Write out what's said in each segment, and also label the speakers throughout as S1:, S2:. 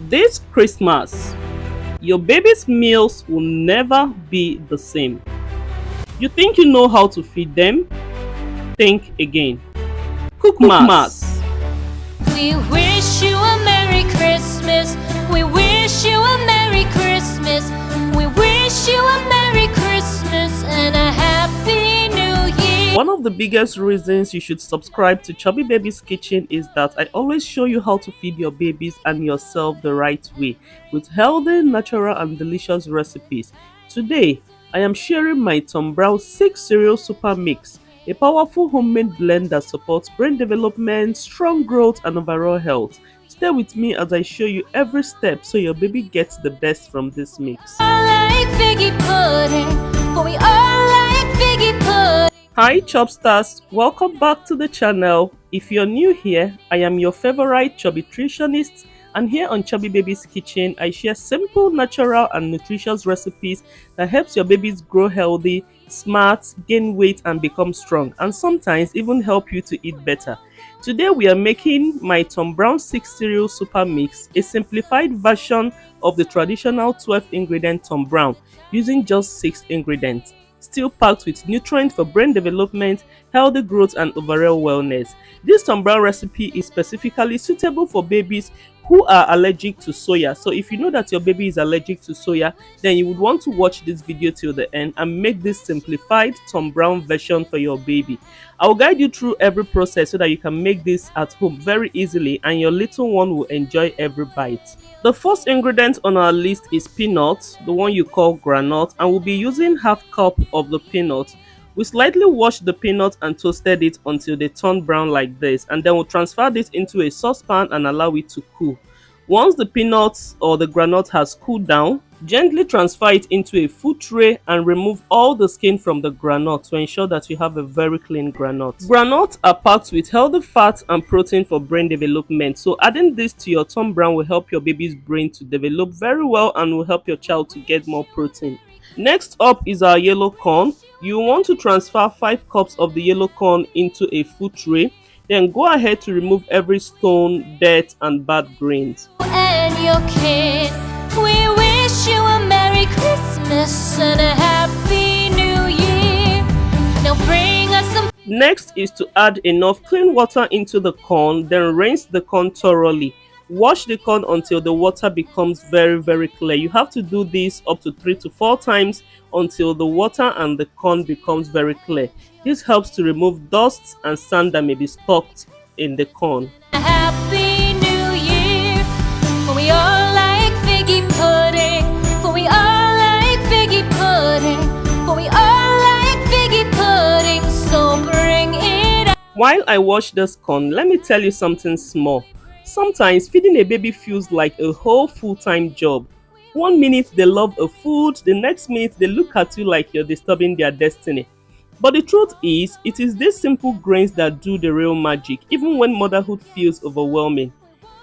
S1: This Christmas, your baby's meals will never be the same. You think you know how to feed them? Think again. Cook mass.
S2: We wish you a Merry Christmas. We wish you a Merry Christmas. We wish you a Merry Christmas and a Happy New Year.
S1: One of the biggest reasons you should subscribe to Chubby Babies Kitchen is that I always show you how to feed your babies and yourself the right way with healthy, natural and delicious recipes. Today, I am sharing my Tom Brown 6 cereal super mix, a powerful homemade blend that supports brain development, strong growth and overall health. Stay with me as I show you every step so your baby gets the best from this mix.
S2: I like figgy pudding, for we all like figgy pudding.
S1: Hi Chubsters, welcome back to the channel. If you're new here, I am your favorite Chubbytritionist, and here on Chubby Babies Kitchen, I share simple, natural and nutritious recipes that helps your babies grow healthy, smart, gain weight and become strong, and sometimes even help you to eat better. Today we are making my Tom Brown 6 cereal super mix, a simplified version of the traditional 12 ingredient Tom Brown using just 6 ingredients. Still packed with nutrients for brain development, healthy growth and overall wellness. This Tom Brown recipe is specifically suitable for babies who are allergic to soya. So if you know that your baby is allergic to soya, then you would want to watch this video till the end and make this simplified Tom Brown version for your baby. I will guide you through every process so that you can make this at home very easily and your little one will enjoy every bite. The first ingredient on our list is peanuts, the one you call granite, and we'll be using half cup of the peanuts. We slightly washed the peanuts and toasted it until they turn brown like this, and then we'll transfer this into a saucepan and allow it to cool. Once the peanuts or the granite has cooled down, gently transfer it into a food tray and remove all the skin from the granite to ensure that you have a very clean granite. Granola are packed with healthy fats and protein for brain development, so adding this to your Tom Brown will help your baby's brain to develop very well and will help your child to get more protein. Next up is our yellow corn. You want to transfer 5 cups of the yellow corn into a food tray. Then go ahead to remove every stone, dirt and bad grains.
S2: And your kid, we wish you a Merry Christmas and a Happy New Year. Now bring us some.
S1: Next is to add enough clean water into the corn, then rinse the corn thoroughly. Wash the corn until the water becomes very clear. You have to do this up to 3 to 4 times until the water and the corn becomes very clear. This helps to remove dust and sand that may be stuck in the corn.
S2: Happy New Year, for we all like figgy pudding, for we all like figgy pudding, for we all like figgy pudding, so bring it out.
S1: While I wash this corn, let me tell you something small. Sometimes feeding a baby feels like a whole full-time job. One minute they love a food, the next minute they look at you like you're disturbing their destiny. But the truth is, it is these simple grains that do the real magic, even when motherhood feels overwhelming.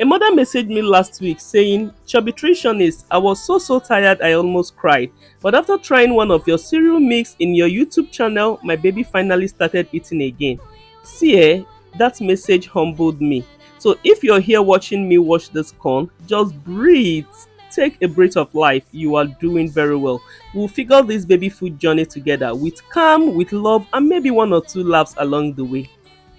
S1: A mother messaged me last week saying, "Chubbytritionist, I was so tired I almost cried. But after trying one of your cereal mix in your YouTube channel, my baby finally started eating again." See, that message humbled me. So if you're here watching me wash this corn, just breathe. Take a breath of life. You are doing very well. We'll figure this baby food journey together with calm, with love, and maybe 1 or 2 laughs along the way.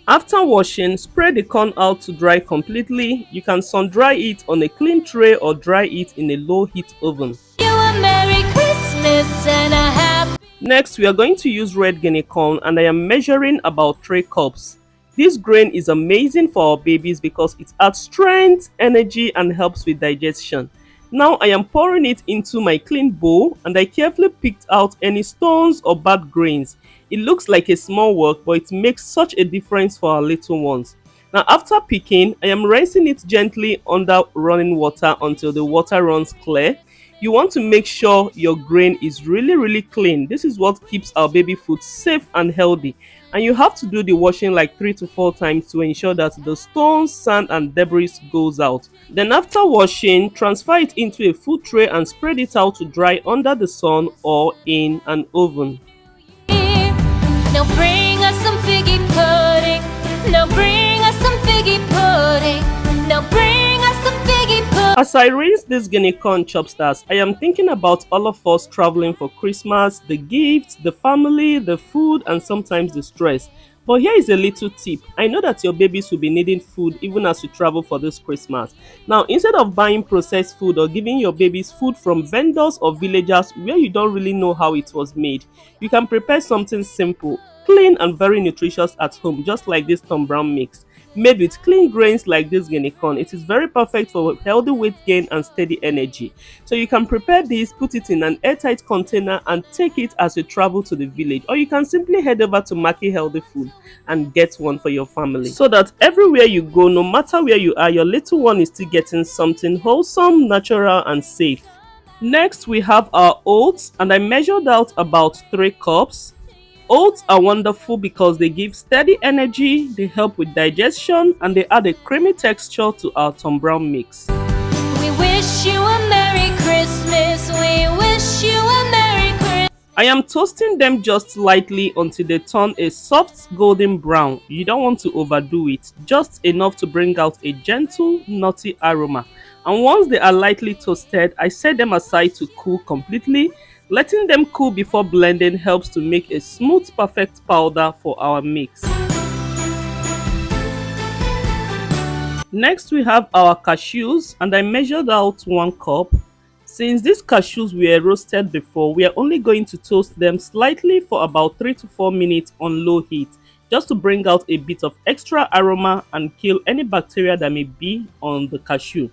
S1: After washing, spread the corn out to dry completely. You can sun dry it on a clean tray or dry it in a low heat oven.
S2: You a Merry Christmas and a Happy.
S1: Next, we are going to use red guinea corn, and I am measuring about 3 cups. This grain is amazing for our babies because it adds strength, energy, and helps with digestion. Now I am pouring it into my clean bowl and I carefully picked out any stones or bad grains. It looks like a small work, but it makes such a difference for our little ones. Now after picking, I am rinsing it gently under running water until the water runs clear. You want to make sure your grain is really clean. This is what keeps our baby food safe and healthy. And you have to do the washing like 3 to 4 times to ensure that the stones, sand and debris goes out. Then after washing, transfer it into a food tray and spread it out to dry under the sun or in an oven.
S2: Now bring us some figgy pudding. Now bring us some figgy pudding. Now bring us some figgy pudding.
S1: As I rinse this guinea corn chopsters, I am thinking about all of us traveling for Christmas, the gifts, the family, the food, and sometimes the stress. But here is a little tip. I know that your babies will be needing food even as you travel for this Christmas. Now, instead of buying processed food or giving your babies food from vendors or villagers where you don't really know how it was made, you can prepare something simple, clean, and very nutritious at home, just like this Tom Brown mix made with clean grains like this guinea corn. It is very perfect for healthy weight gain and steady energy. So you can prepare this, put it in an airtight container and take it as you travel to the village, or you can simply head over to Maki Healthy Food and get one for your family, so that everywhere you go, no matter where you are, your little one is still getting something wholesome, natural and safe. Next we have our oats, and I measured out about 3 cups. Oats are wonderful because they give steady energy, they help with digestion, and they add a creamy texture to our Tom Brown mix.
S2: We wish you a Merry Christmas. We wish you a Merry Christmas.
S1: I am toasting them just lightly until they turn a soft golden brown. You don't want to overdo it, just enough to bring out a gentle, nutty aroma. And once they are lightly toasted, I set them aside to cool completely. Letting them cool before blending helps to make a smooth, perfect powder for our mix. Next we have our cashews, and I measured out 1 cup. Since these cashews were roasted before, we are only going to toast them slightly for about 3 to 4 minutes on low heat, just to bring out a bit of extra aroma and kill any bacteria that may be on the cashew.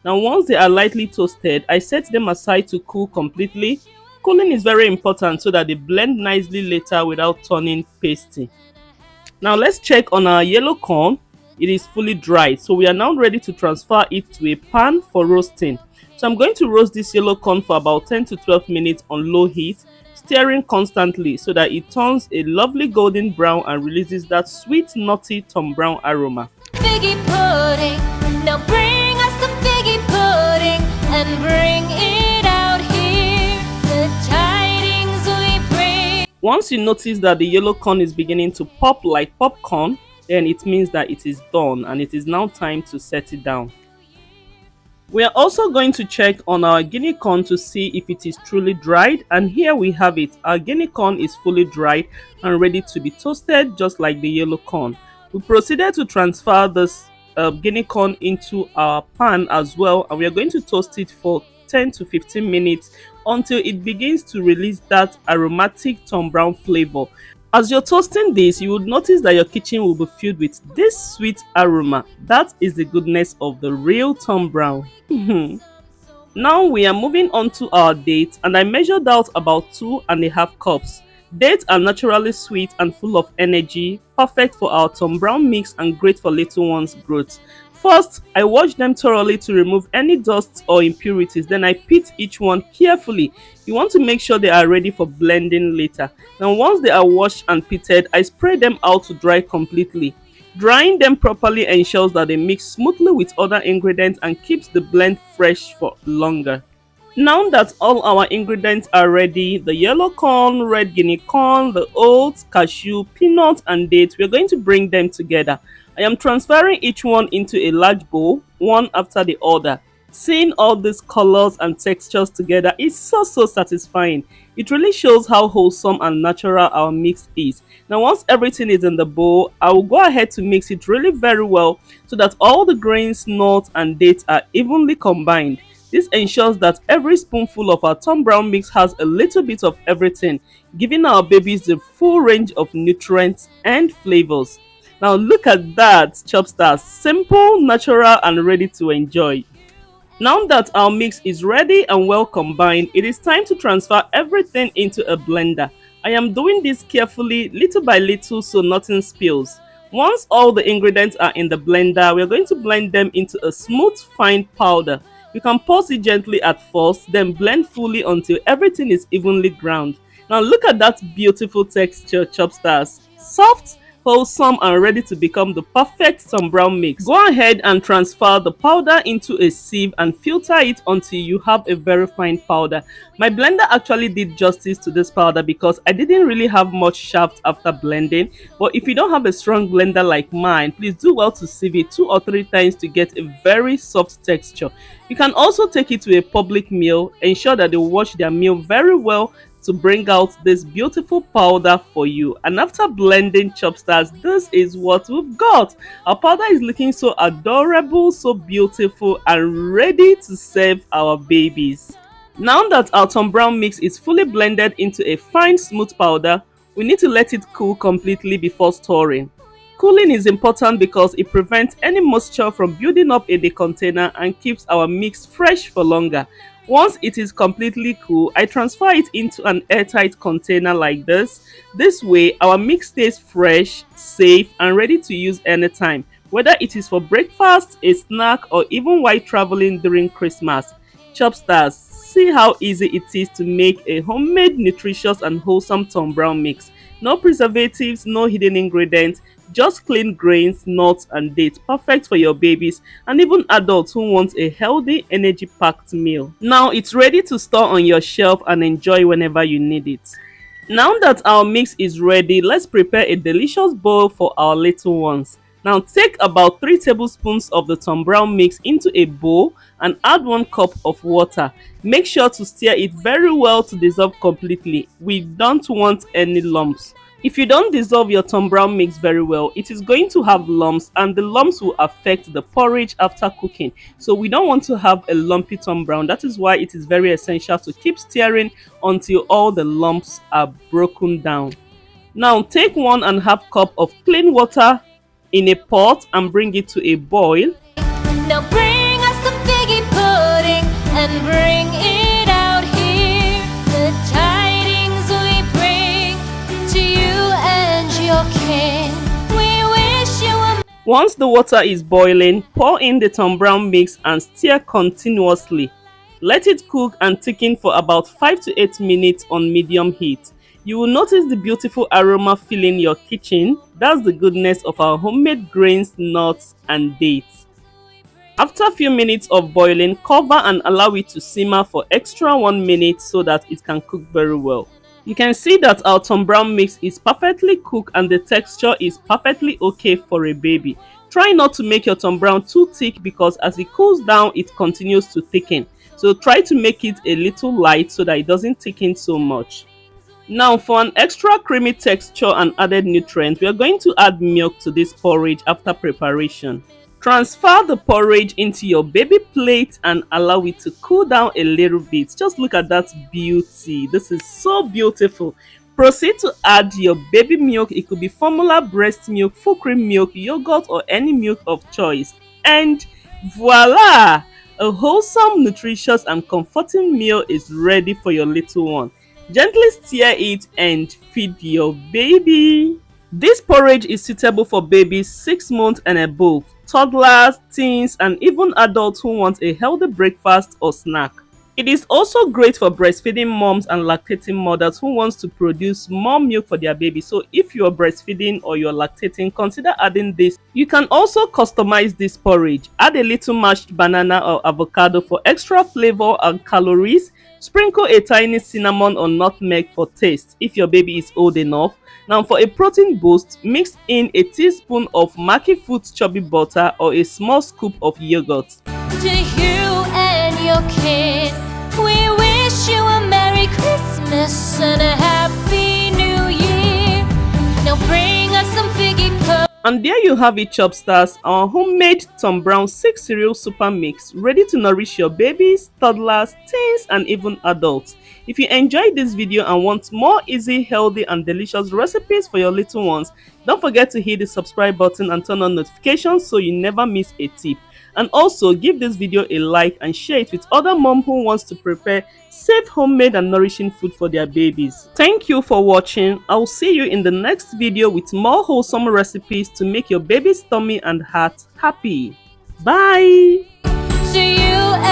S1: Now once they are lightly toasted, I set them aside to cool completely. Cooling is very important so that they blend nicely later without turning pasty. Now let's check on our yellow corn. It is fully dried, so we are now ready to transfer it to a pan for roasting. So I'm going to roast this yellow corn for about 10 to 12 minutes on low heat, stirring constantly so that it turns a lovely golden brown and releases that sweet nutty Tom Brown aroma.
S2: Figgy pudding. Now bring us some figgy pudding and bring it out here. The tidings we bring.
S1: Once you notice that the yellow corn is beginning to pop like popcorn, then it means that it is done and it is now time to set it down. We are also going to check on our guinea corn to see if it is truly dried, and here we have it. Our guinea corn is fully dried and ready to be toasted just like the yellow corn. We proceeded to transfer this guinea corn into our pan as well, and we are going to toast it for 10 to 15 minutes until it begins to release that aromatic Tom Brown flavor. As you're toasting this, you would notice that your kitchen will be filled with this sweet aroma. That is the goodness of the real Tom Brown. Now we are moving on to our dates, and I measured out about 2.5 cups. Dates are naturally sweet and full of energy, perfect for our Tom Brown mix and great for little ones' growth. First, I wash them thoroughly to remove any dust or impurities. Then I pit each one carefully. You want to make sure they are ready for blending later. Now once they are washed and pitted, I spray them out to dry completely. Drying them properly ensures that they mix smoothly with other ingredients and keeps the blend fresh for longer. Now that all our ingredients are ready, the yellow corn, red guinea corn, the oats, cashew, peanut and dates, we are going to bring them together. I am transferring each one into a large bowl, one after the other. Seeing all these colors and textures together is so satisfying. It really shows how wholesome and natural our mix is. Now once everything is in the bowl, I will go ahead to mix it really very well so that all the grains, nuts and dates are evenly combined. This ensures that every spoonful of our Tom Brown mix has a little bit of everything, giving our babies the full range of nutrients and flavors. Now look at that, Chopstars, simple, natural and ready to enjoy. Now that our mix is ready and well combined, it is time to transfer everything into a blender. I am doing this carefully, little by little, so nothing spills. Once all the ingredients are in the blender, we are going to blend them into a smooth, fine powder. You can pulse it gently at first, then blend fully until everything is evenly ground. Now look at that beautiful texture, Chopstars. Soft wholesome and ready to become the perfect Tom Brown mix. Go ahead and transfer the powder into a sieve and filter it until you have a very fine powder. My blender actually did justice to this powder because I didn't really have much shaft after blending. But if you don't have a strong blender like mine, please do well to sieve it 2 or 3 times to get a very soft texture. You can also take it to a public meal. Ensure that they wash their meal very well to bring out this beautiful powder for you. And after blending, Chubstars, this is what we've got. Our powder is looking so adorable, so beautiful, and ready to serve our babies. Now that our Tom Brown mix is fully blended into a fine smooth powder, we need to let it cool completely before storing. Cooling is important because it prevents any moisture from building up in the container and keeps our mix fresh for longer. Once it is completely cool, I transfer it into an airtight container like this. This way, our mix stays fresh, safe, and ready to use anytime, whether it is for breakfast, a snack, or even while traveling during Christmas. Chubstars, see how easy it is to make a homemade, nutritious, and wholesome Tom Brown mix. No preservatives, no hidden ingredients, just clean grains, nuts, and dates, perfect for your babies and even adults who want a healthy, energy-packed meal. Now it's ready to store on your shelf and enjoy whenever you need it. Now that our mix is ready, let's prepare a delicious bowl for our little ones. Now take about 3 tablespoons of the Tom Brown mix into a bowl and add 1 cup of water. Make sure to stir it very well to dissolve completely. We don't want any lumps. If you don't dissolve your Tom Brown mix very well, it is going to have lumps and the lumps will affect the porridge after cooking. So we don't want to have a lumpy Tom Brown. That is why it is very essential to keep stirring until all the lumps are broken down. Now take 1.5 cup of clean water in a pot and bring it to a boil.
S2: Now bring us some figgy pudding and bring it out here. The tidings we bring to you and your king. We wish you a...
S1: Once the water is boiling, pour in the Tom Brown mix and stir continuously. Let it cook and thicken for about 5 to 8 minutes on medium heat. You will notice the beautiful aroma filling your kitchen. That's the goodness of our homemade grains, nuts, and dates. After a few minutes of boiling, cover and allow it to simmer for extra 1 minute so that it can cook very well. You can see that our Tom Brown mix is perfectly cooked and the texture is perfectly okay for a baby. Try not to make your Tom Brown too thick because as it cools down, it continues to thicken. So try to make it a little light so that it doesn't thicken so much. Now for an extra creamy texture and added nutrients, we are going to add milk to this porridge after preparation. Transfer the porridge into your baby plate and allow it to cool down a little bit. Just look at that beauty. This is so beautiful. Proceed to add your baby milk. It could be formula, breast milk, full cream milk, yogurt, or any milk of choice. And voila! A wholesome, nutritious, and comforting meal is ready for your little one. Gently stir it and feed your baby. This porridge is suitable for babies 6 months and above, toddlers, teens, and even adults who want a healthy breakfast or snack. It is also great for breastfeeding moms and lactating mothers who want to produce more milk for their baby. So if you are breastfeeding or you are lactating, consider adding this. You can also customize this porridge. Add a little mashed banana or avocado for extra flavor and calories. Sprinkle a tiny cinnamon or nutmeg for taste if your baby is old enough. Now for a protein boost, mix in a teaspoon of Maki Foods chubby butter or a small scoop of yogurt.
S2: To you and your kid, we wish you a Merry Christmas and a Happy New Year. Now bring us some figgy pudding.
S1: And there you have it, Chubstars, our homemade Tom Brown 6 cereal super mix, ready to nourish your babies, toddlers, teens, and even adults. If you enjoyed this video and want more easy, healthy, and delicious recipes for your little ones, don't forget to hit the subscribe button and turn on notifications so you never miss a tip. And also give this video a like and share it with other mom who wants to prepare safe, homemade, and nourishing food for their babies. Thank you for watching. I will see you in the next video with more wholesome recipes to make your baby's tummy and heart happy. Bye!
S2: To you